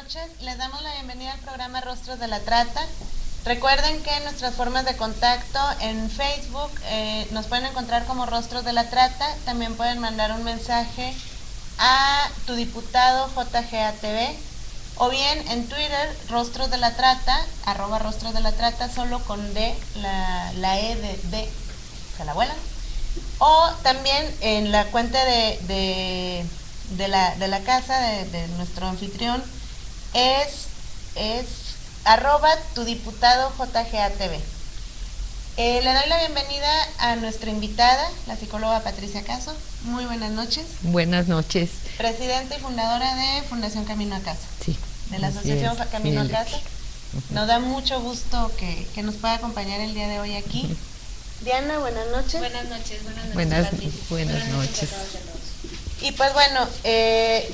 noches. Les damos la bienvenida al programa Rostros de la Trata. Recuerden que nuestras formas de contacto en Facebook nos pueden encontrar como Rostros de la Trata. También pueden mandar un mensaje a tu diputado JGATV, o bien en Twitter, Rostros de la Trata, @Rostros de la Trata, solo con D, la E de se la vuelan. O también en la cuenta de la casa de nuestro anfitrión es @tudiputado JGATV. Le doy la bienvenida a nuestra invitada, la psicóloga Patricia Caso. Muy buenas noches. Buenas noches. Presidenta y fundadora de Fundación Camino a Casa. Sí. De la Asociación Camino a Casa. Nos da mucho gusto que nos pueda acompañar el día de hoy aquí. Diana, buenas noches. Buenas noches, Patricia. Buenas noches. Y pues bueno,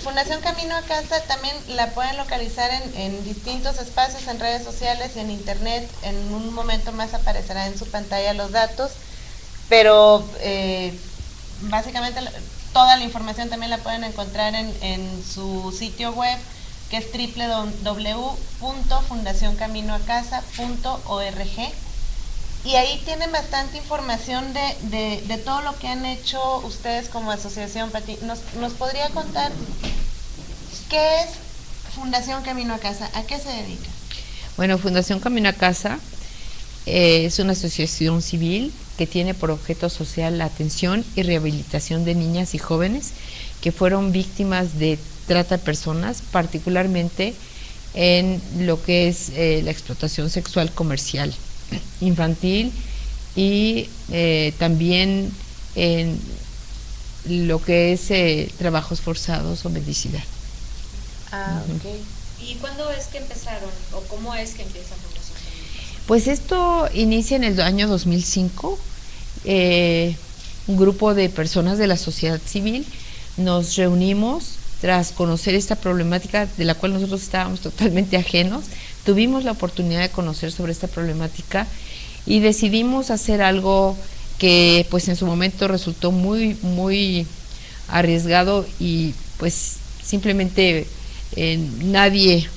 Fundación Camino a Casa también la pueden localizar en distintos espacios, en redes sociales y en internet. En un momento más aparecerá en su pantalla los datos, pero básicamente toda la información también la pueden encontrar en su sitio web, que es www.fundacioncaminoacasa.org. Y ahí tienen bastante información de todo lo que han hecho ustedes como asociación. Pati, ¿nos podría contar qué es Fundación Camino a Casa? ¿A qué se dedica? Bueno, Fundación Camino a Casa es una asociación civil que tiene por objeto social la atención y rehabilitación de niñas y jóvenes que fueron víctimas de trata de personas, particularmente en lo que es la explotación sexual comercial infantil y también en lo que es trabajos forzados o mendicidad. Ok. ¿Y cuándo es que empezaron o cómo es que empieza Fundación Camino? Pues esto inicia en el año 2005. Un grupo de personas de la sociedad civil nos reunimos tras conocer esta problemática de la cual nosotros estábamos totalmente ajenos. Tuvimos la oportunidad de conocer sobre esta problemática y decidimos hacer algo que pues en su momento resultó muy arriesgado y pues simplemente nadie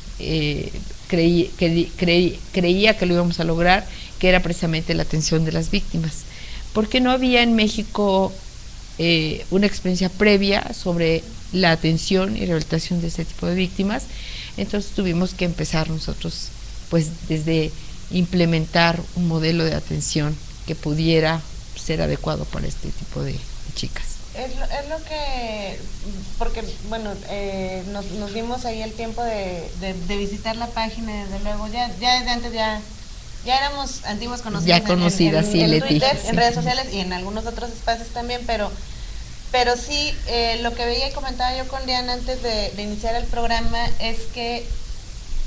creía que lo íbamos a lograr, que era precisamente la atención de las víctimas, porque no había en México una experiencia previa sobre la atención y rehabilitación de este tipo de víctimas. Entonces tuvimos que empezar nosotros pues desde implementar un modelo de atención que pudiera ser adecuado para este tipo de chicas. Es lo que, porque bueno, nos dimos ahí el tiempo de visitar la página, desde luego, ya desde antes ya éramos antiguos conocidos. Ya conocidas, sí, en Leti, Twitter, sí. En redes sociales y en algunos otros espacios también, pero sí, lo que veía y comentaba yo con Diana antes de iniciar el programa es que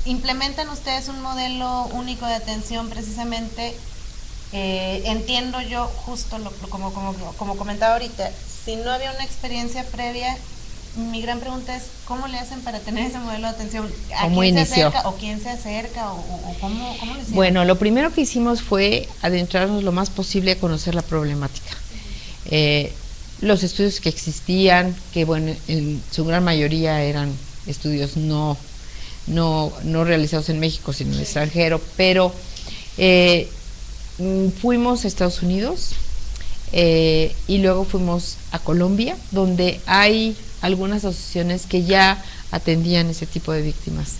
implementan ustedes un modelo único de atención precisamente. Entiendo yo justo como comentaba ahorita, si no había una experiencia previa, mi gran pregunta es ¿cómo le hacen para tener ese modelo de atención? ¿A quién se acerca o quién se acerca o cómo lo hicieron? Bueno, lo primero que hicimos fue adentrarnos lo más posible a conocer la problemática. Los estudios que existían, que bueno, en su gran mayoría eran estudios no realizados en México, sino en el extranjero, pero fuimos a Estados Unidos y luego fuimos a Colombia, donde hay algunas asociaciones que ya atendían ese tipo de víctimas.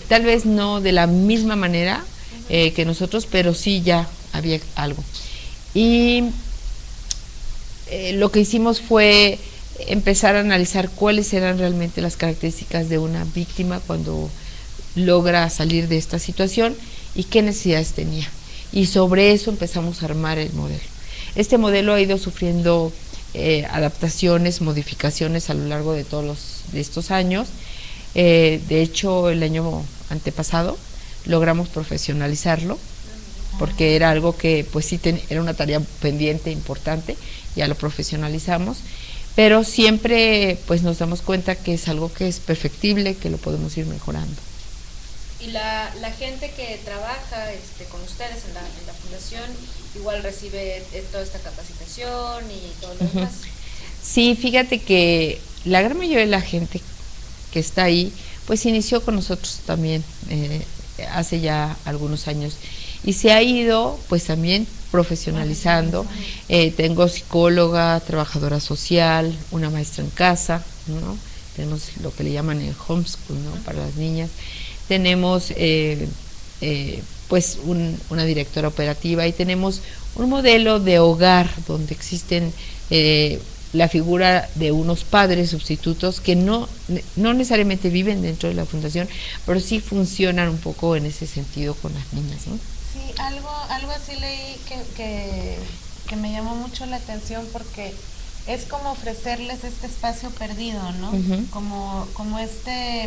Tal vez no de la misma manera que nosotros, pero sí ya había algo. Y lo que hicimos fue empezar a analizar cuáles eran realmente las características de una víctima cuando logra salir de esta situación y qué necesidades tenía. Y sobre eso empezamos a armar el modelo. Este modelo ha ido sufriendo adaptaciones, modificaciones a lo largo de de estos años. De hecho, el año antepasado logramos profesionalizarlo, porque era algo que pues sí era una tarea pendiente, importante, ya lo profesionalizamos, pero siempre pues nos damos cuenta que es algo que es perfectible, que lo podemos ir mejorando. Y la gente que trabaja con ustedes en la fundación igual recibe toda esta capacitación y todo lo demás. Sí, fíjate que la gran mayoría de la gente que está ahí pues inició con nosotros también hace ya algunos años y se ha ido pues también profesionalizando. Tengo psicóloga, trabajadora social, una maestra en casa, ¿no? Tenemos lo que le llaman el homeschool, ¿no? Para las niñas. Tenemos pues una directora operativa y tenemos un modelo de hogar donde existen la figura de unos padres sustitutos que no necesariamente viven dentro de la fundación, pero sí funcionan un poco en ese sentido con las niñas, ¿no? Sí, algo así leí que me llamó mucho la atención porque es como ofrecerles este espacio perdido, ¿no? Como este,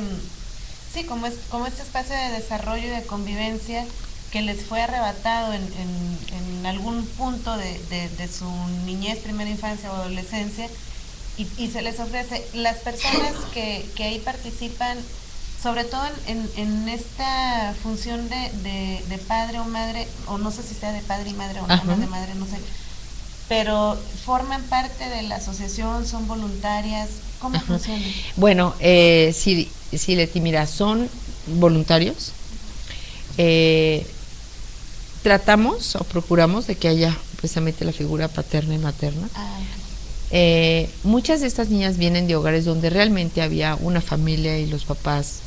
sí, como este espacio de desarrollo y de convivencia que les fue arrebatado en algún punto de su niñez, primera infancia o adolescencia, y se les ofrece. Las personas que ahí participan, sobre todo en esta función de padre o madre, o no sé si sea de padre y madre o nada más de madre, no sé, pero forman parte de la asociación, son voluntarias, ¿cómo funciona? Bueno, sí, Leti, mira, son voluntarios. Tratamos o procuramos de que haya precisamente la figura paterna y materna. Muchas de estas niñas vienen de hogares donde realmente había una familia y los papás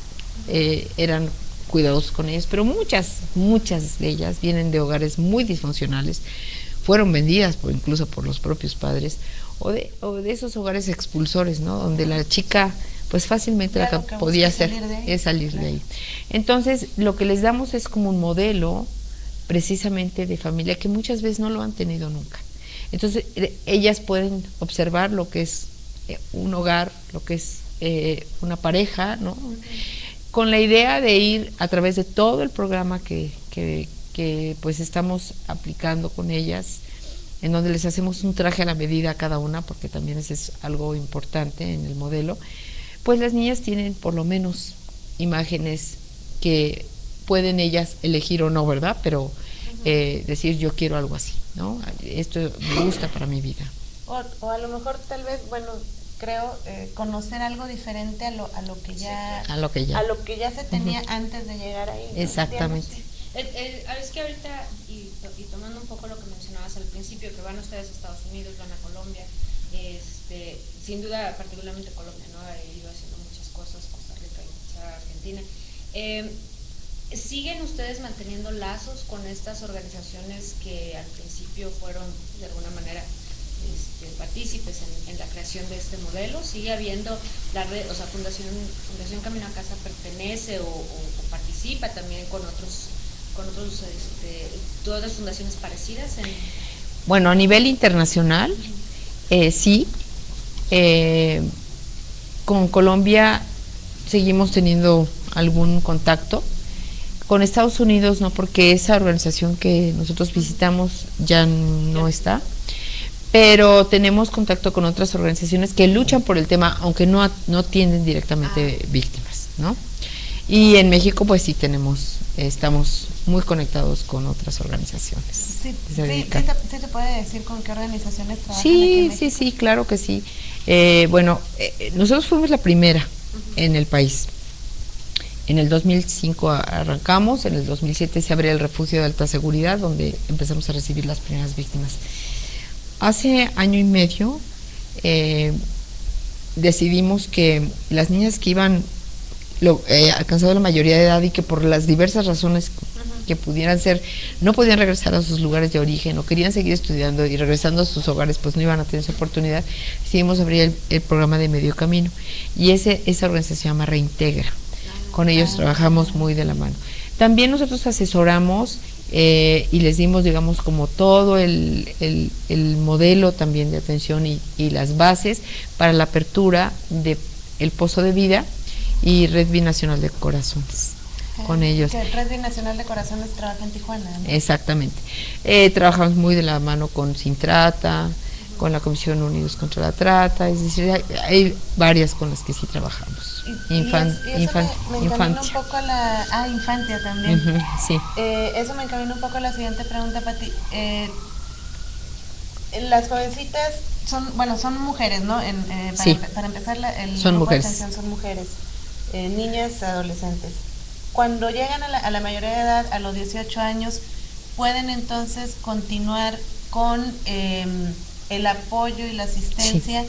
eran cuidadosos con ellas, pero muchas de ellas vienen de hogares muy disfuncionales, fueron vendidas incluso por los propios padres, o de esos hogares expulsores, ¿no? Donde la chica pues fácilmente la que podía hacer es salir de ahí. Entonces lo que les damos es como un modelo precisamente de familia que muchas veces no lo han tenido nunca. Entonces ellas pueden observar lo que es un hogar, lo que es una pareja, ¿no? Con la idea de ir a través de todo el programa que pues estamos aplicando con ellas, en donde les hacemos un traje a la medida a cada una, porque también eso es algo importante en el modelo. Pues las niñas tienen por lo menos imágenes que pueden ellas elegir o no, ¿verdad? Pero decir yo quiero algo así, ¿no? Esto me gusta para mi vida. O a lo mejor tal vez, bueno, creo conocer algo diferente a lo que ya se tenía antes de llegar ahí, ¿no? Exactamente. Es que ahorita y tomando un poco lo que mencionabas al principio, que van ustedes a Estados Unidos, van a Colombia, sin duda particularmente Colombia, ¿no? Ha ido haciendo muchas cosas, Costa Rica y quizá Argentina. ¿Siguen ustedes manteniendo lazos con estas organizaciones que al principio fueron de alguna manera partícipes en la creación de este modelo? ¿Sigue habiendo la red, o sea, Fundación Camino a Casa pertenece o participa también con otros todas las fundaciones parecidas? Bueno, a nivel internacional, sí. Con Colombia seguimos teniendo algún contacto. Con Estados Unidos no, porque esa organización que nosotros visitamos ya no está, pero tenemos contacto con otras organizaciones que luchan por el tema, aunque no atienden directamente víctimas, ¿no? Y en México pues sí estamos muy conectados con otras organizaciones. Sí se puede decir con qué organizaciones trabajan aquí en México. Sí, claro que sí. Bueno, nosotros fuimos la primera en el país. En el 2005 arrancamos, en el 2007 se abrió el refugio de alta seguridad, donde empezamos a recibir las primeras víctimas. Hace año y medio decidimos que las niñas que iban alcanzado la mayoría de edad y que por las diversas razones que pudieran ser, no podían regresar a sus lugares de origen o querían seguir estudiando y regresando a sus hogares, pues no iban a tener esa oportunidad, decidimos abrir el programa de Medio Camino, y esa organización se llama Reintegra. Con ellos trabajamos muy de la mano. También nosotros asesoramos y les dimos, digamos, como todo el modelo también de atención y las bases para la apertura de el Pozo de Vida y Red Binacional de Corazones. Con ellos. Que Red Binacional de Corazones trabaja en Tijuana, ¿no? Exactamente. Trabajamos muy de la mano con Sintrata, con la Comisión Unidos contra la Trata, es decir, hay varias con las que sí trabajamos. Me encamina un poco a la... Infantia también. Sí. Eso me encamina un poco a la siguiente pregunta, Pati. Las jovencitas son mujeres, ¿no? Sí. Para empezar, el son grupo mujeres. de atención son mujeres. niñas, adolescentes. Cuando llegan a la mayoría de edad, a los 18 años, pueden entonces continuar con el apoyo y la asistencia Sí.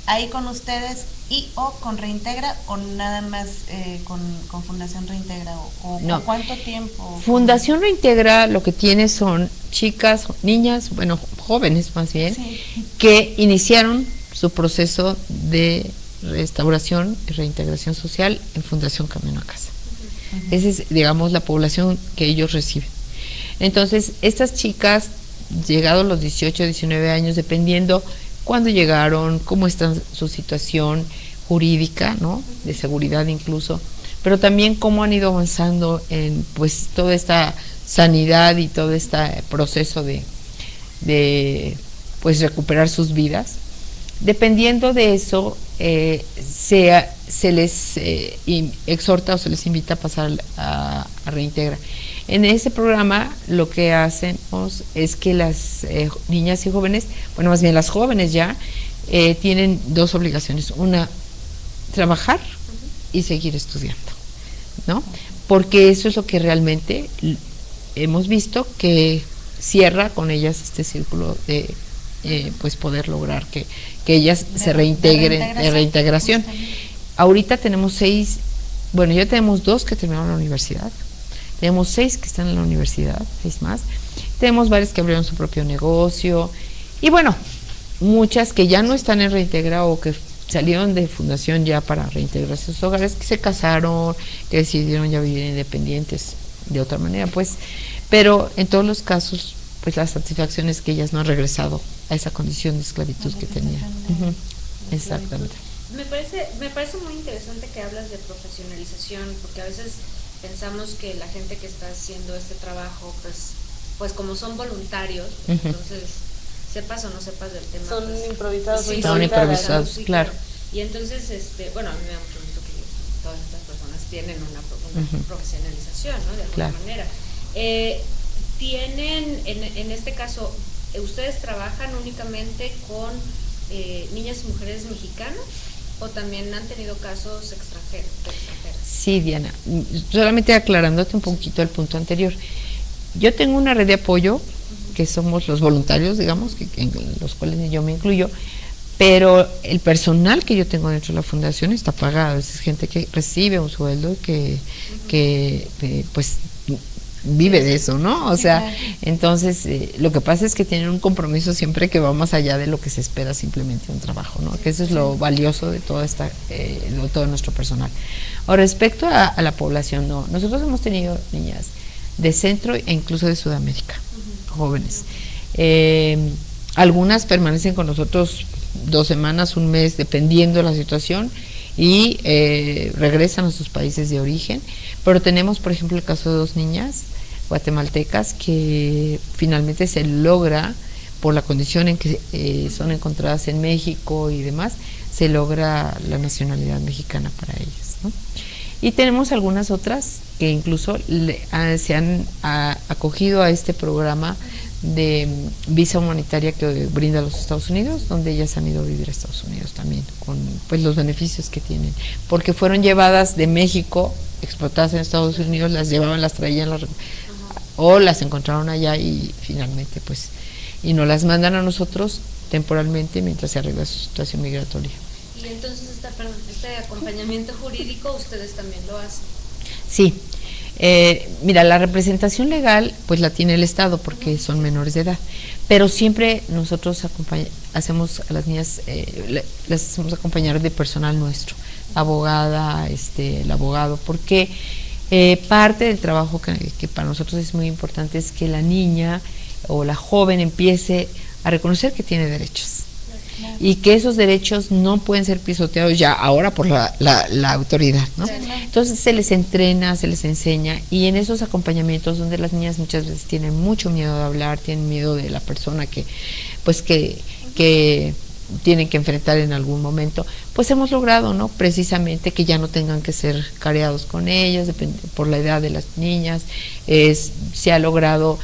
ahí con ustedes y o con Reintegra, o nada más con Fundación Reintegra, o No. ¿cuánto tiempo? Fundación Reintegra lo que tiene son chicas, niñas, bueno, jóvenes más bien, Sí. que iniciaron su proceso de restauración y reintegración social en Fundación Camino a Casa. Esa es, digamos, la población que ellos reciben. Entonces, estas chicas, llegados los 18, 19 años, dependiendo cuándo llegaron, cómo está su situación jurídica, ¿no? De seguridad incluso, pero también cómo han ido avanzando en pues toda esta sanidad y todo este proceso de pues recuperar sus vidas. Dependiendo de eso, se les exhorta o se les invita a pasar a Reintegra. En ese programa lo que hacemos es que las niñas y jóvenes, bueno, más bien las jóvenes ya, tienen dos obligaciones. Una, trabajar y seguir estudiando, ¿no? Porque eso es lo que realmente hemos visto que cierra con ellas este círculo de pues poder lograr que ellas se reintegren, de reintegración. Ahorita tenemos 6, bueno, ya tenemos 2 que terminaron la universidad, tenemos 6 que están en la universidad, 6 más, tenemos varias que abrieron su propio negocio, y bueno, muchas que ya no están en Reintegra o que salieron de fundación ya para reintegrarse a sus hogares, que se casaron, que decidieron ya vivir independientes de otra manera, pues, pero en todos los casos, pues la satisfacción es que ellas no han regresado a esa condición de esclavitud que tenían. Exactamente. Me parece muy interesante que hablas de profesionalización, porque a veces pensamos que la gente que está haciendo este trabajo, pues como son voluntarios, entonces sepas o no sepas del tema. Son pues, improvisados. Sí, son improvisados, sí, claro. Y entonces, bueno, a mí me da mucho gusto que todas estas personas tienen una profesionalización, ¿no? De alguna manera. Tienen, en este caso, ¿ustedes trabajan únicamente con niñas y mujeres mexicanas o también han tenido casos extranjeras? Sí, Diana, solamente aclarándote un poquito el punto anterior. Yo tengo una red de apoyo, que somos los voluntarios, digamos, en los cuales yo me incluyo, pero el personal que yo tengo dentro de la fundación está pagado, es gente que recibe un sueldo que pues vive de eso, ¿no? O sea, entonces lo que pasa es que tienen un compromiso siempre que va más allá de lo que se espera simplemente de un trabajo, ¿no? Que eso es lo valioso de toda de todo nuestro personal. Ahora, respecto a la población, no, nosotros hemos tenido niñas de Centro e incluso de Sudamérica, jóvenes. Algunas permanecen con nosotros 2 semanas, un mes, dependiendo de la situación, y regresan a sus países de origen, pero tenemos, por ejemplo, el caso de 2 niñas guatemaltecas que finalmente se logra, por la condición en que son encontradas en México y demás, se logra la nacionalidad mexicana para ellas, ¿no? Y tenemos algunas otras que incluso se han acogido a este programa de visa humanitaria que brinda los Estados Unidos, donde ellas han ido a vivir a Estados Unidos también, con pues los beneficios que tienen, porque fueron llevadas de México, explotadas en Estados Unidos, las llevaban, las traían, o las encontraron allá y finalmente pues, y nos las mandan a nosotros temporalmente mientras se arregla su situación migratoria. Y entonces este acompañamiento jurídico ustedes también lo hacen. Sí. Mira, la representación legal pues la tiene el Estado porque son menores de edad, pero siempre nosotros hacemos a las niñas, las hacemos acompañar de personal nuestro, abogada, el abogado, porque parte del trabajo que para nosotros es muy importante es que la niña o la joven empiece a reconocer que tiene derechos. Y que esos derechos no pueden ser pisoteados ya ahora por la autoridad, ¿no? Entonces se les entrena, se les enseña, y en esos acompañamientos donde las niñas muchas veces tienen mucho miedo de hablar, tienen miedo de la persona que tienen que enfrentar en algún momento, pues hemos logrado, ¿no? Precisamente que ya no tengan que ser careados con ellas, por la edad de las niñas, se ha logrado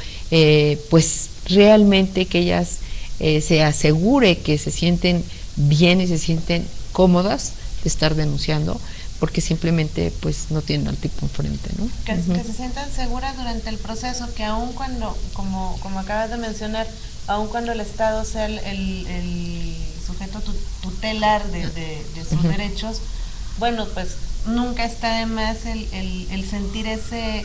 pues realmente que ellas se asegure que se sienten bien y se sienten cómodas de estar denunciando, porque simplemente pues no tienen al tipo enfrente, ¿no? Que se sientan seguras durante el proceso, que aun cuando, como acabas de mencionar, aun cuando el Estado sea el sujeto tutelar de sus derechos, bueno, pues nunca está de más el sentir ese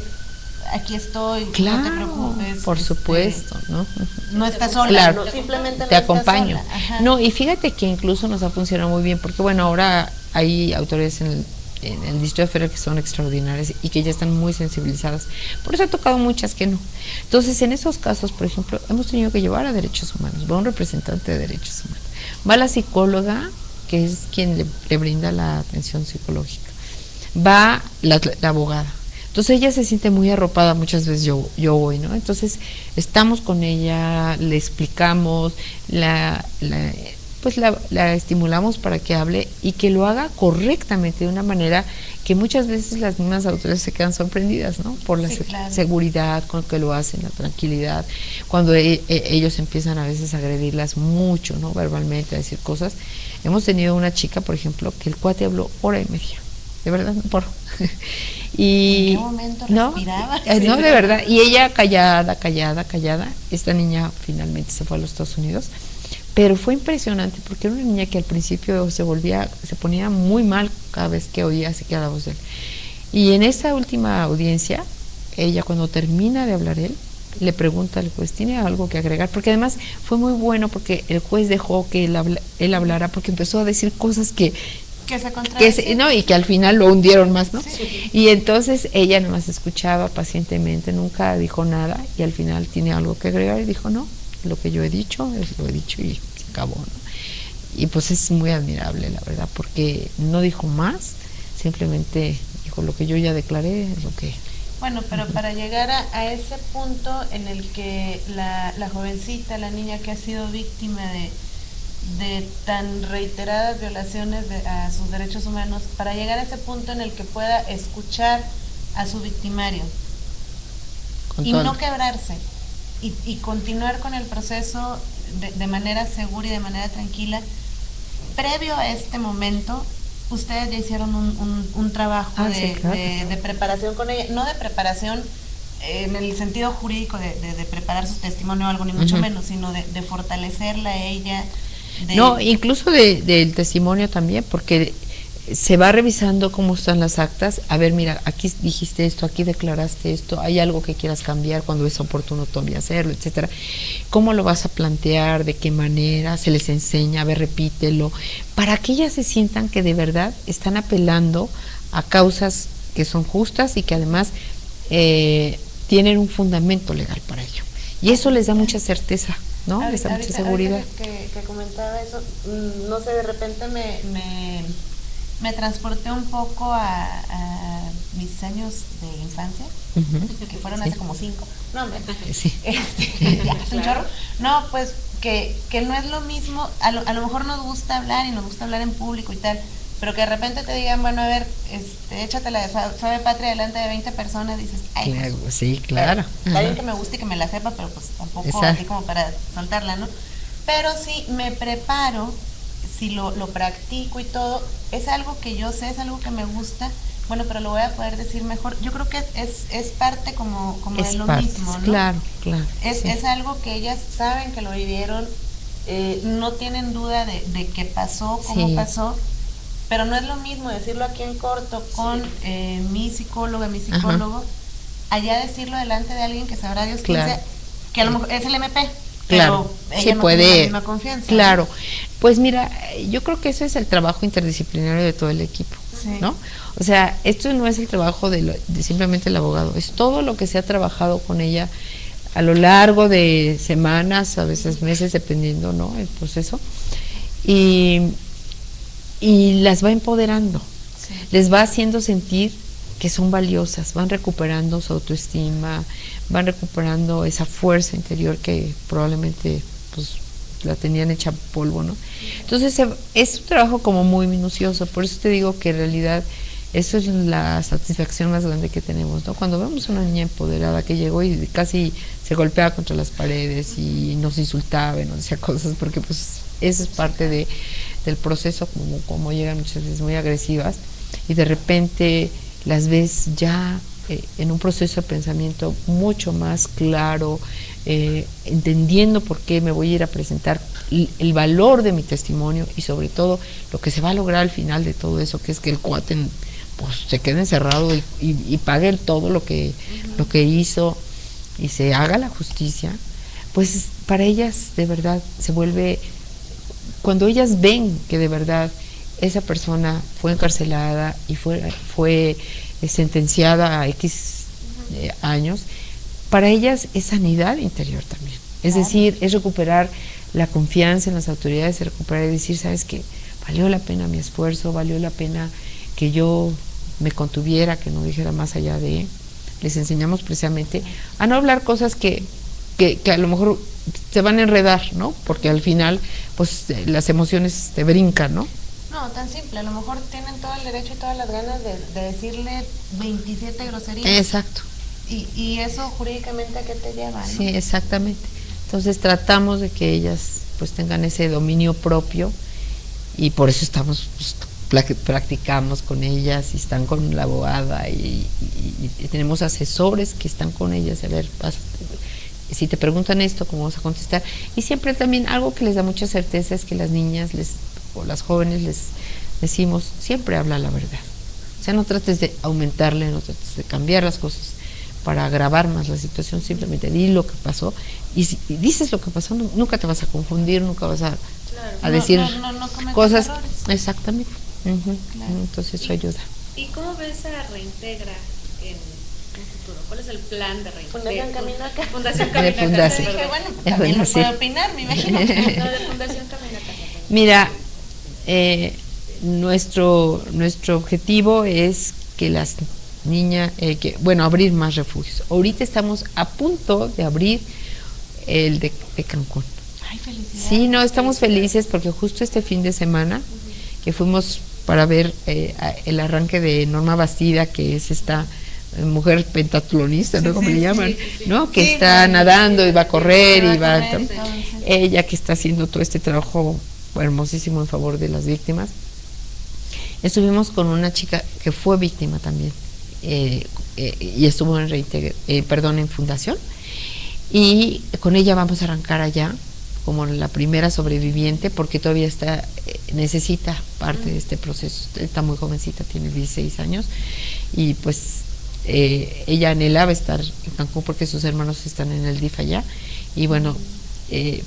aquí estoy, claro, no te preocupes. Por supuesto, ¿no? No estás sola, claro, no, simplemente te no acompaño. Estás sola. No, y fíjate que incluso nos ha funcionado muy bien, porque bueno, ahora hay autoridades en el Distrito Federal que son extraordinarias y que ya están muy sensibilizadas. Por eso ha tocado muchas que no. Entonces, en esos casos, por ejemplo, hemos tenido que llevar a derechos humanos, va un representante de derechos humanos, va la psicóloga, que es quien le brinda la atención psicológica, va la abogada. Entonces ella se siente muy arropada, muchas veces yo voy, ¿no? Entonces estamos con ella, le explicamos, pues la estimulamos para que hable y que lo haga correctamente, de una manera que muchas veces las mismas autoridades se quedan sorprendidas, ¿no? Por la claro. seguridad con que lo hacen, la tranquilidad, cuando ellos empiezan a veces a agredirlas mucho, ¿no? Verbalmente, a decir cosas. Hemos tenido una chica, por ejemplo, que el cuate habló hora y media, de verdad, no por... y ¿en qué momento respiraba? No, de verdad, y ella callada, esta niña finalmente se fue a los Estados Unidos, pero fue impresionante porque era una niña que al principio se ponía muy mal cada vez que oía siquiera la voz de él, y en esa última audiencia, ella cuando termina de hablar él, le pregunta al juez, ¿tiene algo que agregar? Porque además fue muy bueno porque el juez dejó que él hablara, porque empezó a decir cosas que se no, y que al final lo hundieron más, ¿no? Sí. Y entonces ella nomás escuchaba pacientemente, nunca dijo nada, y al final tiene algo que agregar y dijo, no, lo que yo he dicho, lo he dicho y se acabó, ¿no? Y pues es muy admirable, la verdad, porque no dijo más, simplemente dijo lo que yo ya declaré, es lo que... Bueno, pero para llegar a ese punto en el que la jovencita, la niña que ha sido víctima de tan reiteradas violaciones a sus derechos humanos, para llegar a ese punto en el que pueda escuchar a su victimario y no quebrarse y continuar con el proceso de manera segura y de manera tranquila, previo a este momento, ustedes ya hicieron un trabajo de preparación con ella, no de preparación en el sentido jurídico de preparar su testimonio o algo, ni mucho menos, sino de fortalecerla a ella. No, incluso del testimonio también, porque se va revisando cómo están las actas. A ver, mira, aquí dijiste esto, aquí declaraste esto, hay algo que quieras cambiar cuando es oportuno todavía hacerlo, etcétera. ¿Cómo lo vas a plantear? ¿De qué manera? Se les enseña, a ver, repítelo, para que ellas se sientan que de verdad están apelando a causas que son justas y que además tienen un fundamento legal para ello. Y eso les da mucha certeza, ¿no? Les da mucha seguridad. Que comentaba eso, no sé, de repente me transporté un poco a mis años de infancia, que fueron hace como 5. No, hombre, sí. Ya, es un chorro. No, pues que no es lo mismo, a lo mejor nos gusta hablar y nos gusta hablar en público y tal, pero que de repente te digan, bueno, a ver, échatela de Suave Patria delante de 20 personas, dices, ay, claro, pues, sí, claro. Está bien que me guste y que me la sepa, pero pues tampoco así como para soltarla, ¿no? Pero sí me preparo, si lo practico y todo, es algo que yo sé, es algo que me gusta, bueno, pero lo voy a poder decir mejor. Yo creo que es parte como de lo mismo, ¿no? Claro. Es algo que ellas saben que lo vivieron, no tienen duda de que pasó, cómo pasó, pero no es lo mismo decirlo aquí en corto con mi psicóloga, mi psicólogo, allá decirlo delante de alguien que sabrá Dios quién sea, que a lo mejor es el MP, claro, pero ella no tiene la misma confianza. Claro, ¿no? Pues mira, yo creo que eso es el trabajo interdisciplinario de todo el equipo, ¿no? O sea, esto no es el trabajo de simplemente el abogado, es todo lo que se ha trabajado con ella a lo largo de semanas, a veces meses, dependiendo, ¿no? El proceso, y las va empoderando, les va haciendo sentir que son valiosas, van recuperando su autoestima, van recuperando esa fuerza interior que probablemente pues la tenían hecha polvo, ¿no? Entonces es un trabajo como muy minucioso, por eso te digo que en realidad eso es la satisfacción más grande que tenemos, ¿no? Cuando vemos a una niña empoderada que llegó y casi se golpeaba contra las paredes y nos insultaba y nos decía cosas, porque pues eso es parte del proceso, como llegan muchas veces muy agresivas, y de repente las ves ya en un proceso de pensamiento mucho más claro, entendiendo por qué me voy a ir a presentar, el valor de mi testimonio y sobre todo lo que se va a lograr al final de todo eso, que es que el cuate pues se quede encerrado y pague todo lo que hizo y se haga la justicia. Pues para ellas de verdad se vuelve, cuando ellas ven que de verdad esa persona fue encarcelada y fue sentenciada a X años, para ellas es sanidad interior también. Es decir, es recuperar la confianza en las autoridades, es recuperar y decir, ¿sabes qué? Valió la pena mi esfuerzo, valió la pena que yo me contuviera, que no dijera más allá de... Les enseñamos precisamente a no hablar cosas que a lo mejor se van a enredar, ¿no? Porque al final, pues las emociones te brincan, ¿no? No, tan simple, a lo mejor tienen todo el derecho y todas las ganas de decirle 27 groserías. Exacto. Y eso jurídicamente ¿a qué te lleva, no? Sí, exactamente. Entonces tratamos de que ellas pues tengan ese dominio propio y por eso estamos, pues, practicamos con ellas y están con la abogada y tenemos asesores que están con ellas. A ver, si te preguntan esto, ¿cómo vas a contestar? Y siempre también algo que les da mucha certeza es que las niñas o las jóvenes les decimos, siempre habla la verdad. O sea, no trates de aumentarle, no trates de cambiar las cosas para agravar más la situación, simplemente di lo que pasó y si dices lo que pasó, nunca te vas a confundir, nunca vas a decir no cosas. errores. Exactamente. Claro. Entonces eso ayuda. ¿Y cómo ves a Reintegra en un futuro? ¿Cuál es el plan de Reintegra? Fundación Camino Acá. Fundación Camino Acá. Fundación. Dije, bueno, pues también lo puedo opinar, me imagino. No, de Fundación Camino Acá. Mira, nuestro objetivo es que las niñas, abrir más refugios. Ahorita estamos a punto de abrir el de Cancún. Ay, felicidades. Sí, no, estamos felices porque justo este fin de semana que fuimos para ver el arranque de Norma Bastida, que es esta mujer pentatlonista, ¿no? Como le llaman, ¿no? Que está nadando y va a correr y va a... Ella que está haciendo todo este trabajo hermosísimo en favor de las víctimas. Estuvimos con una chica que fue víctima también y estuvo en Fundación, y con ella vamos a arrancar allá como la primera sobreviviente, porque todavía necesita parte de este proceso. Está muy jovencita, tiene 16 años y pues ella anhelaba estar en Cancún porque sus hermanos están en el DIF allá, y bueno,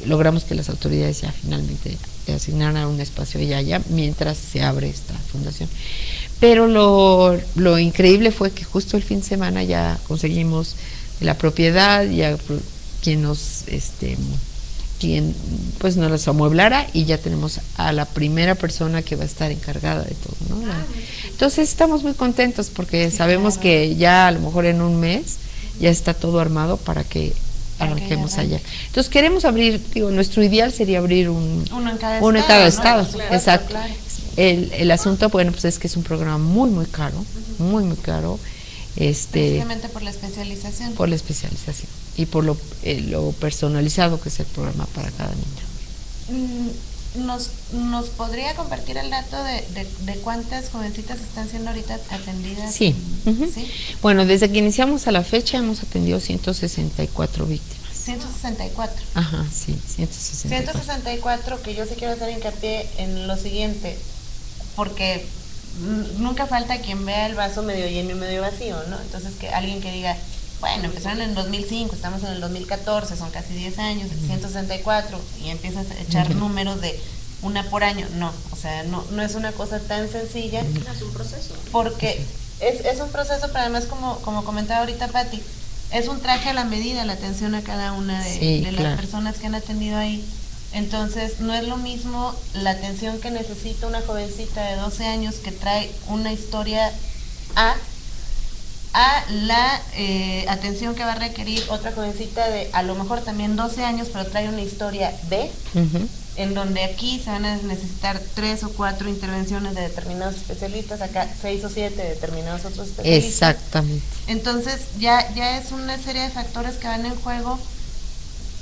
logramos que las autoridades ya finalmente asignaran un espacio allá mientras se abre esta fundación. Pero lo increíble fue que justo el fin de semana ya conseguimos la propiedad, ya quien nos las amueblara, y ya tenemos a la primera persona que va a estar encargada de todo, ¿no? Entonces estamos muy contentos porque sabemos que ya a lo mejor en un mes ya está todo armado para que arranquemos allá. Entonces queremos abrir, nuestro ideal sería abrir uno en cada estado, ¿no? Claro, exacto. Claro. El asunto, bueno, pues es que es un programa muy, muy caro, muy, muy caro. Precisamente por la especialización. Por la especialización y por lo personalizado que es el programa para cada niño. ¿Nos podría compartir el dato de cuántas jovencitas están siendo ahorita atendidas? Sí. ¿Sí? Bueno, desde que iniciamos a la fecha hemos atendido 164 víctimas. 164. Ajá, sí, 164. 164, que yo sí quiero hacer hincapié en lo siguiente, porque nunca falta quien vea el vaso medio lleno y medio vacío, ¿no? Entonces, que alguien que diga, bueno, empezaron en el 2005, estamos en el 2014, son casi 10 años, 164, y empiezas a echar números de una por año. No, o sea, no es una cosa tan sencilla. Es un proceso. Porque es un proceso, pero además, como comentaba ahorita Pati, es un traje a la medida la atención a cada una de las personas que han atendido ahí. Entonces, no es lo mismo la atención que necesita una jovencita de 12 años que trae una historia a la atención que va a requerir otra jovencita de a lo mejor también 12 años, pero trae una historia B, en donde aquí se van a necesitar 3 o 4 intervenciones de determinados especialistas, acá 6 o 7 de determinados otros especialistas. Exactamente. Entonces, ya es una serie de factores que van en juego: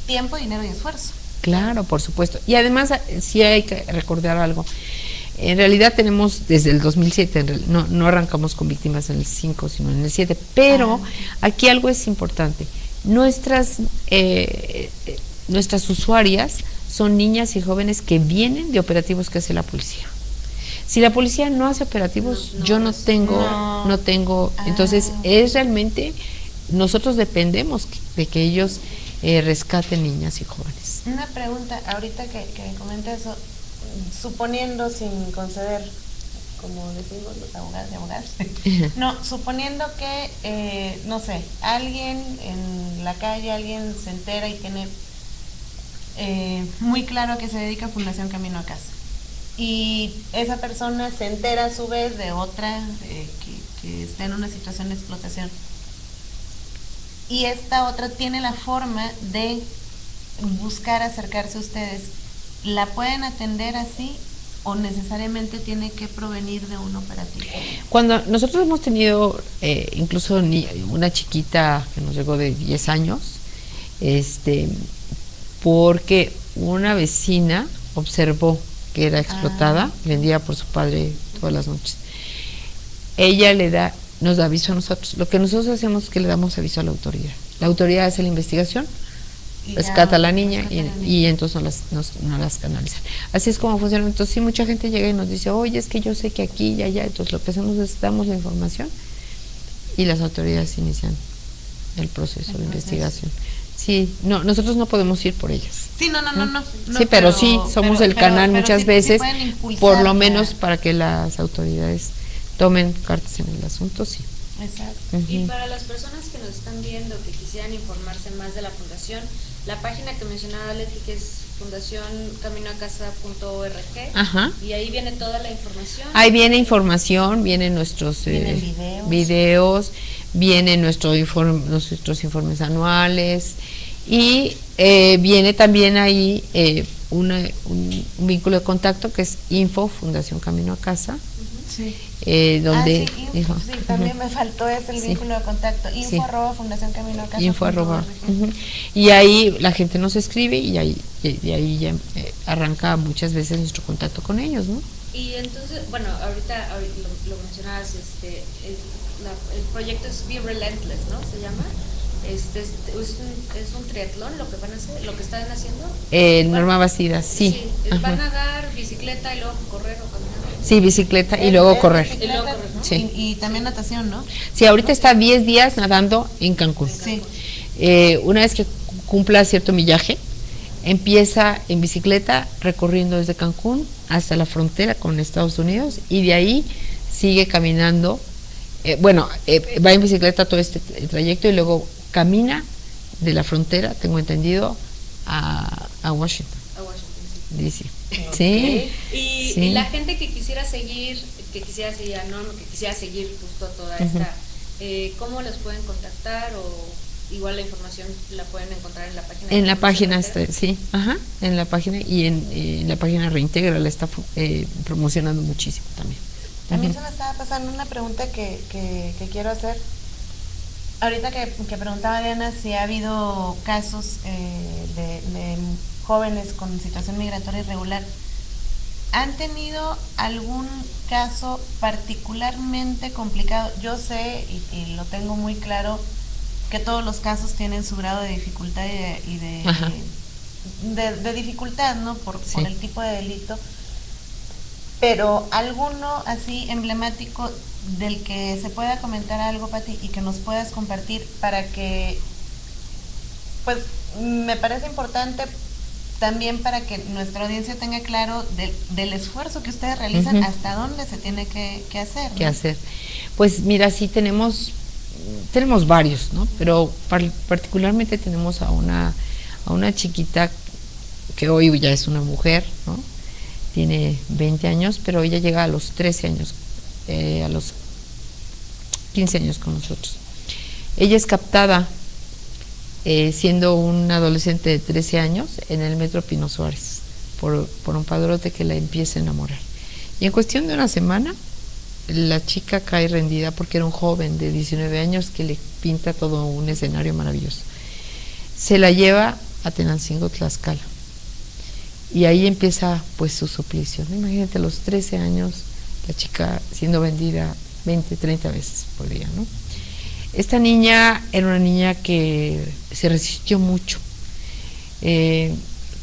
tiempo, dinero y esfuerzo. Claro, por supuesto. Y además, sí hay que recordar algo. En realidad tenemos desde el 2007, no arrancamos con víctimas en el 5, sino en el 7, pero aquí algo es importante. Nuestras usuarias son niñas y jóvenes que vienen de operativos que hace la policía. Si la policía no hace operativos, yo no tengo, entonces es realmente, nosotros dependemos de que ellos rescaten niñas y jóvenes. Una pregunta, ahorita que comenta eso, suponiendo sin conceder, como decimos los abogados y abogadas, no, suponiendo que, no sé, alguien en la calle, alguien se entera y tiene muy claro que se dedica a Fundación Camino a Casa, y esa persona se entera a su vez de otra que está en una situación de explotación, y esta otra tiene la forma de buscar acercarse a ustedes, ¿la pueden atender así o necesariamente tiene que provenir de un operativo? Cuando nosotros hemos tenido incluso una chiquita que nos llegó de 10 años, porque una vecina observó que era explotada, vendida por su padre todas las noches. Ella nos da aviso a nosotros. Lo que nosotros hacemos es que le damos aviso a la autoridad. La autoridad hace la investigación, rescata a la niña y entonces no las canalizan. Así es como funciona. Entonces sí, mucha gente llega y nos dice, oye, es que yo sé que aquí y allá. Entonces lo que hacemos es damos la información y las autoridades inician el proceso de investigación. Sí, nosotros no podemos ir por ellas. Sí, no. Sí, pero sí, somos el canal muchas sí, veces, sí por lo menos para que las autoridades tomen cartas en el asunto, sí. Exacto. Y para las personas que nos están viendo, que quisieran informarse más de la fundación, la página que mencionaba Leti, que es fundacioncaminoacasa.org, y ahí viene toda la información. Ahí viene información, vienen nuestros videos, vienen nuestros informes anuales, y viene también ahí un vínculo de contacto que es Info Fundación Camino a Casa. Sí. Donde también me faltó el vínculo de contacto, info@fundacioncaminoacasa.org. Info@, y ahí la gente nos escribe y ahí ya arranca muchas veces nuestro contacto con ellos, ¿no? Y entonces, bueno, ahorita lo mencionabas, el proyecto es Be Relentless, ¿no? Se llama. Es un triatlón lo que van a hacer, lo que están haciendo. Norma Bastidas, sí. Van a dar bicicleta y luego correr o caminar. Sí, bicicleta y luego correr. ¿No? Sí. Y también natación, ¿no? Sí, ahorita está 10 días nadando en Cancún. Sí. Una vez que cumpla cierto millaje, empieza en bicicleta recorriendo desde Cancún hasta la frontera con Estados Unidos y de ahí sigue caminando. Va en bicicleta todo este trayecto y luego camina de la frontera, tengo entendido, a Washington. DC. Okay. Sí. Y la gente que quisiera seguir a Norma, que quisiera seguir justo toda esta, ¿cómo los pueden contactar? O igual la información la pueden encontrar en la página. En la página en la página, y en la página Reintegra la está promocionando muchísimo también. A mí se me estaba pasando una pregunta que quiero hacer. Ahorita que preguntaba Diana si ha habido casos de jóvenes con situación migratoria irregular, ¿han tenido algún caso particularmente complicado? Yo sé y lo tengo muy claro que todos los casos tienen su grado de dificultad y de dificultad, ¿no? Por el tipo de delito. Pero alguno así emblemático del que se pueda comentar algo, Pati, y que nos puedas compartir para que, pues, me parece importante también para que nuestra audiencia tenga claro del esfuerzo que ustedes realizan, hasta dónde se tiene que hacer, ¿no? ¿Qué hacer? Pues mira, sí tenemos varios, ¿no? Pero particularmente tenemos a una chiquita que hoy ya es una mujer, ¿no? Tiene 20 años, pero ella llega a los 13 años, a los 15 años con nosotros. Ella es captada siendo un adolescente de 13 años en el metro Pino Suárez por un padrote que la empieza a enamorar. Y en cuestión de una semana, la chica cae rendida porque era un joven de 19 años que le pinta todo un escenario maravilloso. Se la lleva a Tenancingo, Tlaxcala. Y ahí empieza pues su suplicio, ¿no? Imagínate, a los 13 años, la chica siendo vendida 20, 30 veces por día, ¿no? Esta niña era una niña que se resistió mucho,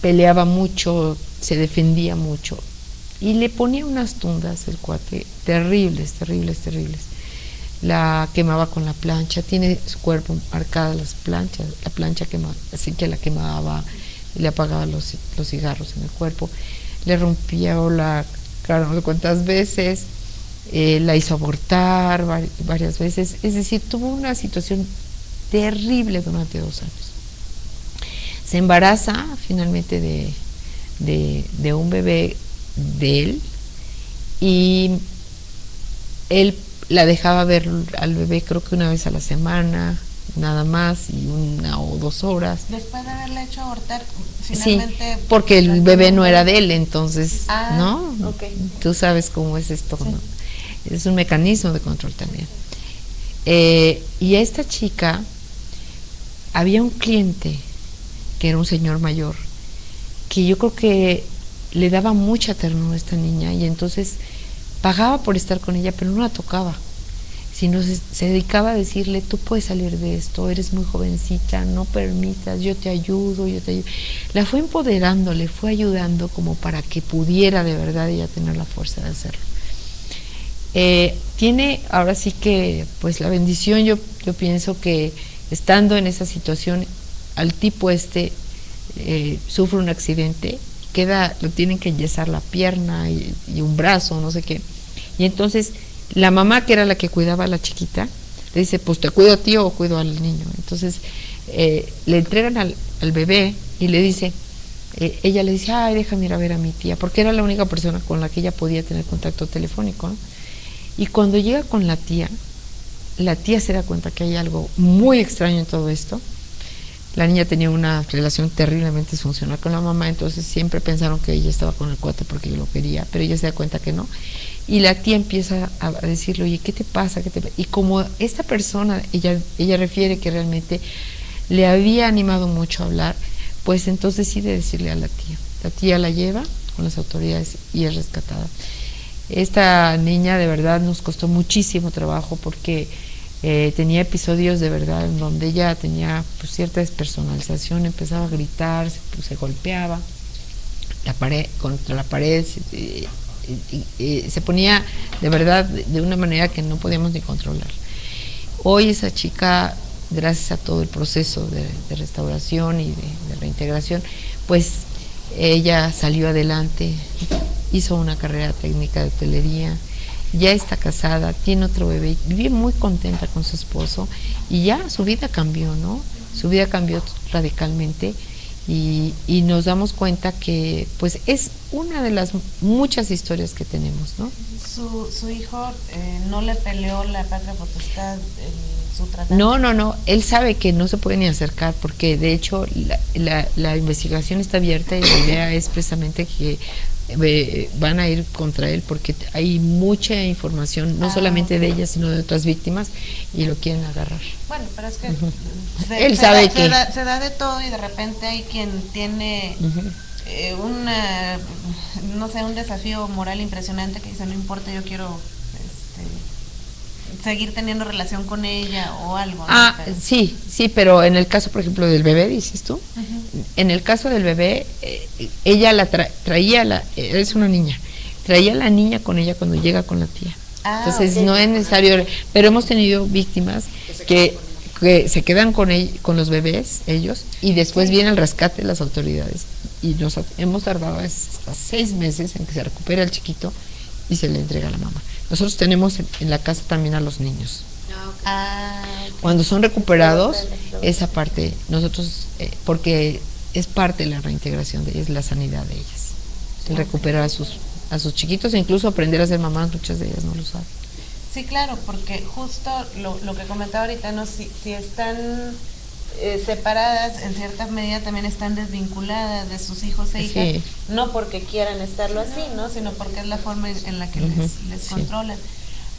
peleaba mucho, se defendía mucho, y le ponía unas tundas el cuate terribles, terribles, terribles. La quemaba con la plancha, tiene su cuerpo marcada las planchas, la plancha quemaba, así que la quemaba, le apagaba los cigarros en el cuerpo, le rompía la cara no sé cuántas veces, la hizo abortar varias veces, es decir, tuvo una situación terrible durante 2 años. Se embaraza finalmente de un bebé de él, y él la dejaba ver al bebé creo que una vez a la semana, nada más, y 1 o 2 horas. Después de haberla hecho abortar, finalmente... Sí, porque el bebé no era de él, entonces, ¿no? Okay. Tú sabes cómo es esto, sí. ¿No? Es un mecanismo de control también. Y a esta chica, había un cliente, que era un señor mayor, que yo creo que le daba mucha ternura a esta niña, y entonces pagaba por estar con ella, pero no la tocaba, sino se dedicaba a decirle: tú puedes salir de esto, eres muy jovencita, no permitas, yo te ayudo. La fue empoderando, le fue ayudando como para que pudiera de verdad ella tener la fuerza de hacerlo. Tiene ahora sí que pues la bendición, yo pienso que estando en esa situación, al tipo sufre un accidente, lo tienen que enyesar la pierna y un brazo, no sé qué, y entonces la mamá, que era la que cuidaba a la chiquita, le dice: pues te cuido a ti o cuido al niño. Entonces le entregan al bebé, y le dice, ella le dice: ay, déjame ir a ver a mi tía, porque era la única persona con la que ella podía tener contacto telefónico, ¿no? Y cuando llega con la tía se da cuenta que hay algo muy extraño en todo esto. La niña tenía una relación terriblemente disfuncional con la mamá, entonces siempre pensaron que ella estaba con el cuate porque lo quería, pero ella se da cuenta que no. Y la tía empieza a decirle: oye, ¿qué te pasa? Y como esta persona, ella refiere que realmente le había animado mucho a hablar, pues entonces decide decirle a la tía. La tía la lleva con las autoridades y es rescatada. Esta niña de verdad nos costó muchísimo trabajo, porque tenía episodios de verdad en donde ella tenía pues cierta despersonalización, empezaba a gritar, se golpeaba contra la pared, se ponía de verdad de una manera que no podíamos ni controlar. Hoy esa chica, gracias a todo el proceso de restauración y de reintegración, pues ella salió adelante, hizo una carrera técnica de hotelería, ya está casada, tiene otro bebé, vive muy contenta con su esposo, y ya su vida cambió, ¿no? Su vida cambió radicalmente, y nos damos cuenta que pues es una de las muchas historias que tenemos, ¿no? Su hijo no le peleó la patria potestad en su tratamiento. No, él sabe que no se puede ni acercar, porque de hecho la investigación está abierta, y la idea es precisamente que van a ir contra él, porque hay mucha información, no solamente de ella, sino de otras víctimas, y lo quieren agarrar. Bueno, pero es que él sabe que se da de todo, y de repente hay quien tiene no sé, un desafío moral impresionante, que dice: no importa, yo quiero seguir teniendo relación con ella o algo, ¿no? Pero... sí, pero en el caso, por ejemplo, del bebé, dices tú, en el caso del bebé, ella traía es una niña, traía a la niña con ella cuando llega con la tía. Entonces no es necesario, pero hemos tenido víctimas que se quedan con los bebés, ellos, y después viene el rescate de las autoridades, y hemos tardado hasta 6 meses en que se recupere al chiquito y se le entrega a la mamá. Nosotros tenemos en la casa también a los niños. Cuando son recuperados, esa parte, nosotros, porque es parte de la reintegración de ellas, la sanidad de ellas, el recuperar a sus chiquitos, e incluso aprender a ser mamás, muchas de ellas no lo saben. Sí, claro, porque justo lo que comentaba ahorita, ¿no? Si están separadas, en cierta medida también están desvinculadas de sus hijos e hijas, sí. No porque quieran estarlo así, ¿no? Sino porque es la forma en la que les controlan.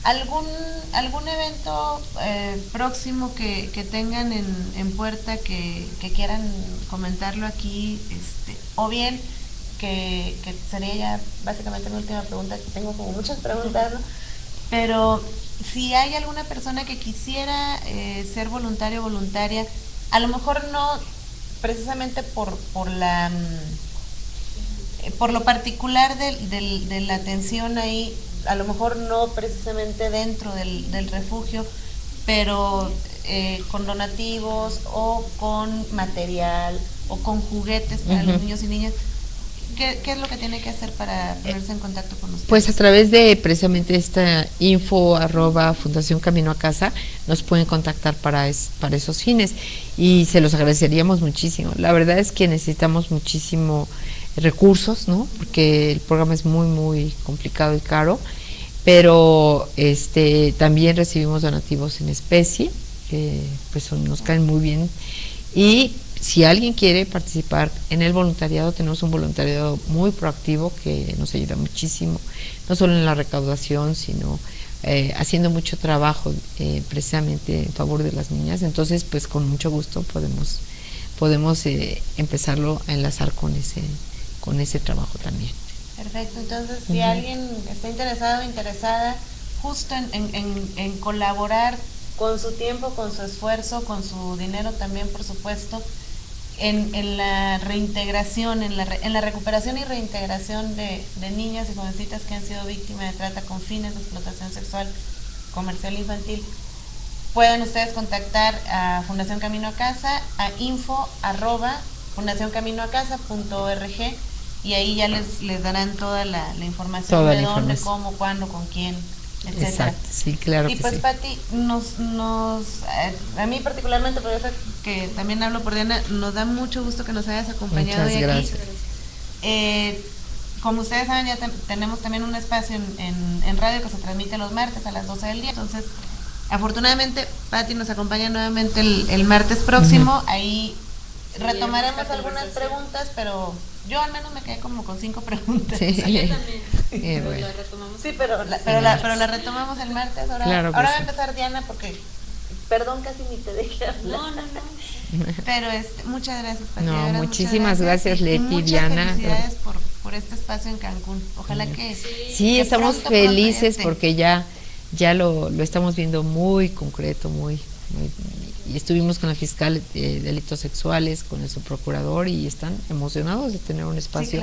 ¿Algún evento próximo que tengan en puerta que quieran comentarlo aquí, o bien que sería ya básicamente mi última pregunta, que tengo como muchas preguntas, ¿no? Pero si hay alguna persona que quisiera ser voluntario o voluntaria, a lo mejor no precisamente por lo particular de la atención ahí, a lo mejor no precisamente dentro del refugio, pero con donativos o con material o con juguetes para los niños y niñas. ¿Qué es lo que tiene que hacer para ponerse en contacto con ustedes? Pues a través de precisamente esta info @ Fundación Camino a Casa nos pueden contactar para esos fines y se los agradeceríamos muchísimo. La verdad es que necesitamos muchísimo recursos, ¿no? Porque el programa es muy, muy complicado y caro, pero también recibimos donativos en especie, que pues nos caen muy bien. Y si alguien quiere participar en el voluntariado, tenemos un voluntariado muy proactivo que nos ayuda muchísimo, no solo en la recaudación, sino haciendo mucho trabajo precisamente en favor de las niñas. Entonces, pues con mucho gusto podemos empezarlo a enlazar con ese trabajo también. Perfecto, entonces si alguien está interesado o interesada justo en colaborar con su tiempo, con su esfuerzo, con su dinero también, por supuesto, en la reintegración, en la recuperación y reintegración de niñas y jovencitas que han sido víctimas de trata con fines de explotación sexual comercial infantil, pueden ustedes contactar a Fundación Camino a Casa a info@fundacioncaminoacasa.org y ahí ya les darán toda la información de dónde, cómo, cuándo, con quién, etcétera. Exacto, sí, claro. Y pues sí. Pati, a mí particularmente, por eso que también hablo por Diana, nos da mucho gusto que nos hayas acompañado. Muchas gracias. Como ustedes saben, ya tenemos también un espacio en radio que se transmite los martes a las 12 del día. Entonces, afortunadamente, Pati nos acompaña nuevamente el martes próximo. Ahí retomaremos algunas preguntas, pero yo al menos me quedé como con 5 preguntas. Sí. Yo también. Pero la retomamos. Sí, pero la retomamos el martes. Ahora, claro ahora va a empezar Diana porque, perdón, casi ni te dejé hablar. No. Pero muchas gracias, Pati. No, muchísimas gracias, Leti y Diana. Felicidades por este espacio en Cancún. Ojalá que sí, que estamos pronto felices porque ya lo estamos viendo muy concreto, muy y estuvimos con la fiscal de delitos sexuales, con el subprocurador y están emocionados de tener un espacio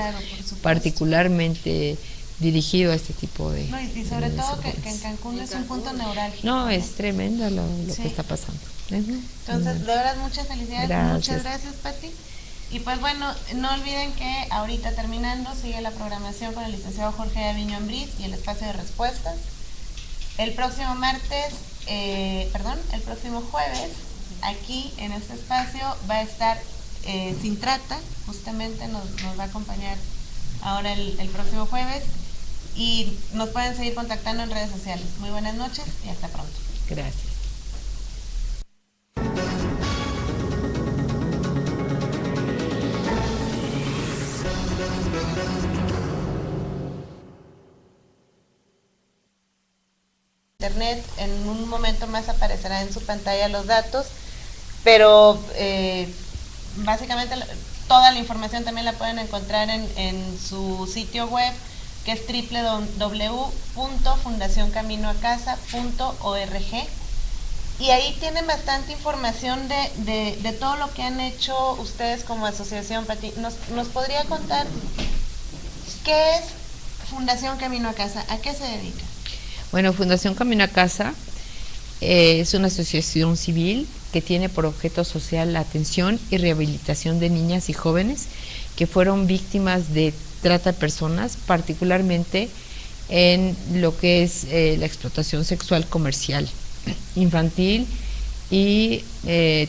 particularmente dirigido a este tipo de... No, y sobre todo que en Cancún es un punto neurálgico. No, es tremenda lo que está pasando. Entonces, de verdad, muchas felicidades. Gracias. Muchas gracias, Pati. Y pues bueno, no olviden que ahorita terminando sigue la programación con el licenciado Jorge Aviño Ambriz y el espacio de respuestas. El próximo el próximo jueves, aquí en este espacio va a estar Sin Trata, justamente nos va a acompañar ahora el próximo jueves y nos pueden seguir contactando en redes sociales. Muy buenas noches y hasta pronto. Gracias. Internet, en un momento más aparecerá en su pantalla los datos, pero básicamente toda la información también la pueden encontrar en su sitio web, que es www.fundacioncaminoacasa.org, y ahí tienen bastante información de todo lo que han hecho ustedes como asociación. Pati, ¿nos podría contar qué es Fundación Camino a Casa? ¿A qué se dedica? Bueno, Fundación Camino a Casa es una asociación civil que tiene por objeto social la atención y rehabilitación de niñas y jóvenes que fueron víctimas de trata de personas, particularmente en lo que es la explotación sexual comercial infantil y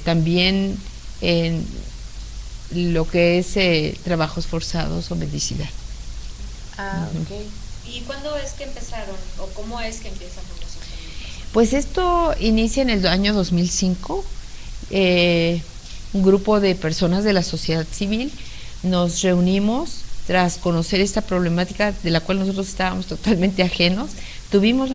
también en lo que es trabajos forzados o mendicidad. Ok. ¿Y cuándo es que empezaron o cómo es que empieza Fundación Camino a Casa? Pues esto inicia en el año 2005. Un grupo de personas de la sociedad civil nos reunimos tras conocer esta problemática de la cual nosotros estábamos totalmente ajenos. Tuvimos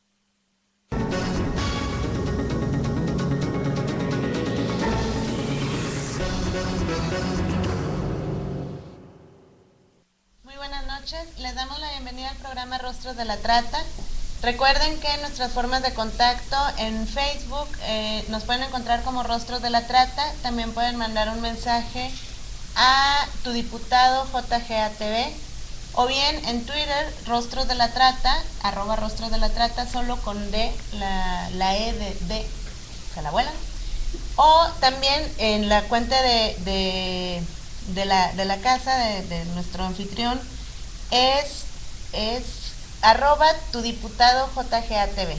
noches. Les damos la bienvenida al programa Rostros de la Trata. Recuerden que nuestras formas de contacto en Facebook nos pueden encontrar como Rostros de la Trata. También pueden mandar un mensaje a tu diputado JGATV, o bien en Twitter, Rostros de la Trata, @Rostros de la Trata, solo con D, la E de se la vuelan. O también en la cuenta de la casa de nuestro anfitrión es @tu diputado JGATV.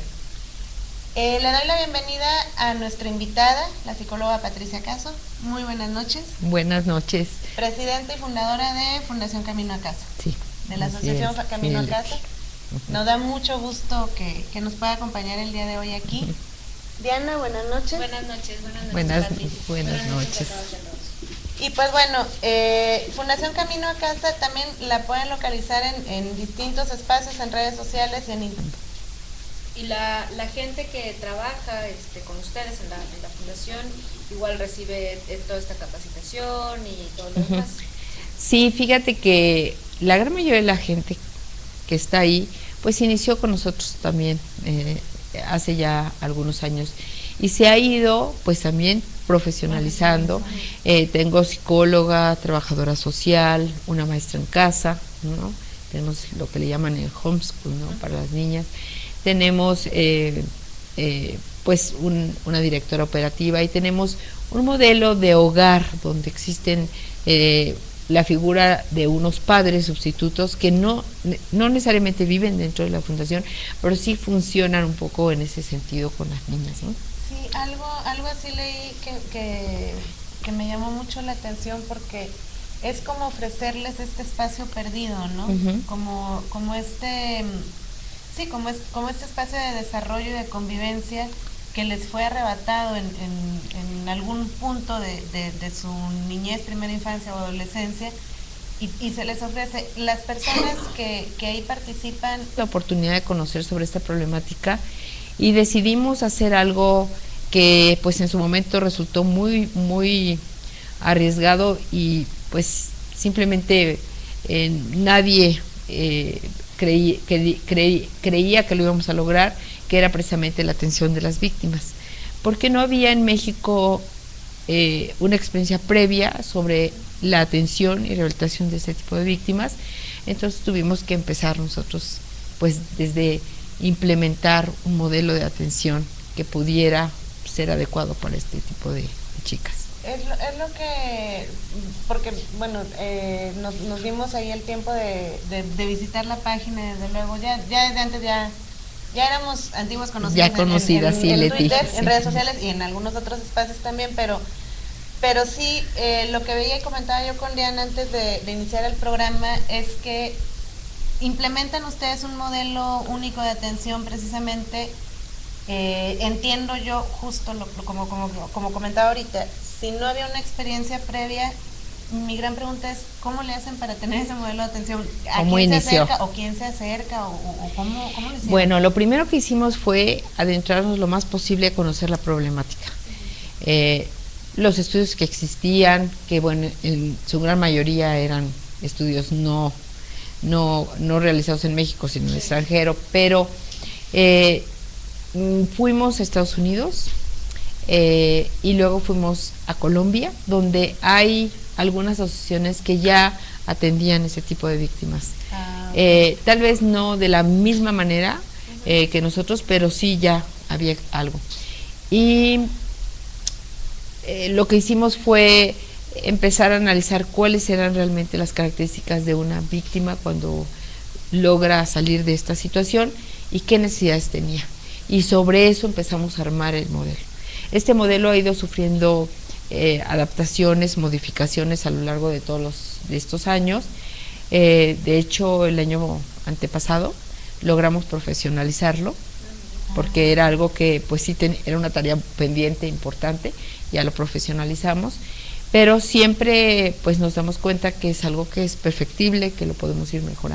Le doy la bienvenida a nuestra invitada, la psicóloga Patricia Caso. Muy buenas noches. Buenas noches. Presidenta y fundadora de Fundación Camino a Casa. Sí. De la Asociación Camino a Casa. Nos da mucho gusto que nos pueda acompañar el día de hoy aquí. Diana, buenas noches. Buenas noches, Patricia. Buenas noches. Y pues bueno, Fundación Camino a Casa también la pueden localizar en distintos espacios, en redes sociales y en internet. Y la gente que trabaja con ustedes en la fundación igual recibe toda esta capacitación y todo lo demás. Sí, fíjate que la gran mayoría de la gente que está ahí, pues inició con nosotros también hace ya algunos años y se ha ido pues también profesionalizando. Tengo psicóloga, trabajadora social, una maestra en casa, ¿no? Tenemos lo que le llaman el homeschool, ¿no? Para las niñas. Tenemos pues una directora operativa y tenemos un modelo de hogar donde existen la figura de unos padres sustitutos que no necesariamente viven dentro de la fundación, pero sí funcionan un poco en ese sentido con las niñas, ¿no? Sí, algo así leí que me llamó mucho la atención, porque es como ofrecerles este espacio perdido, ¿no? Como este espacio de desarrollo y de convivencia que les fue arrebatado en algún punto de su niñez, primera infancia o adolescencia, y se les ofrece. Las personas que ahí participan la oportunidad de conocer sobre esta problemática y decidimos hacer algo que pues en su momento resultó muy, muy arriesgado y pues simplemente nadie creía que lo íbamos a lograr, que era precisamente la atención de las víctimas, porque no había en México una experiencia previa sobre la atención y rehabilitación de este tipo de víctimas. Entonces tuvimos que empezar nosotros pues desde implementar un modelo de atención que pudiera ser adecuado para este tipo de chicas. Es lo que, porque bueno, nos dimos ahí el tiempo de visitar la página, desde luego, ya desde antes ya éramos antiguos conocidos, ya conocidas, en Twitter, sí, en redes sociales y en algunos otros espacios también, pero sí, lo que veía y comentaba yo con Diana antes de iniciar el programa es que implementan ustedes un modelo único de atención precisamente. Entiendo yo justo como comentaba ahorita, si no había una experiencia previa, mi gran pregunta es ¿cómo le hacen para tener ese modelo de atención? ¿A quién se acerca o quién se acerca o cómo lo hicieron? Bueno, lo primero que hicimos fue adentrarnos lo más posible a conocer la problemática. Los estudios que existían, que bueno, en su gran mayoría eran estudios no realizados en México, sino en el extranjero, pero fuimos a Estados Unidos y luego fuimos a Colombia, donde hay algunas asociaciones que ya atendían ese tipo de víctimas. Tal vez no de la misma manera que nosotros, pero sí ya había algo. Y lo que hicimos fue empezar a analizar cuáles eran realmente las características de una víctima cuando logra salir de esta situación y qué necesidades tenía. Y sobre eso empezamos a armar el modelo. Este modelo ha ido sufriendo adaptaciones, modificaciones a lo largo de de estos años. De hecho, el año antepasado logramos profesionalizarlo, porque era algo que pues sí era una tarea pendiente, importante, ya lo profesionalizamos, pero siempre pues nos damos cuenta que es algo que es perfectible, que lo podemos ir mejorando.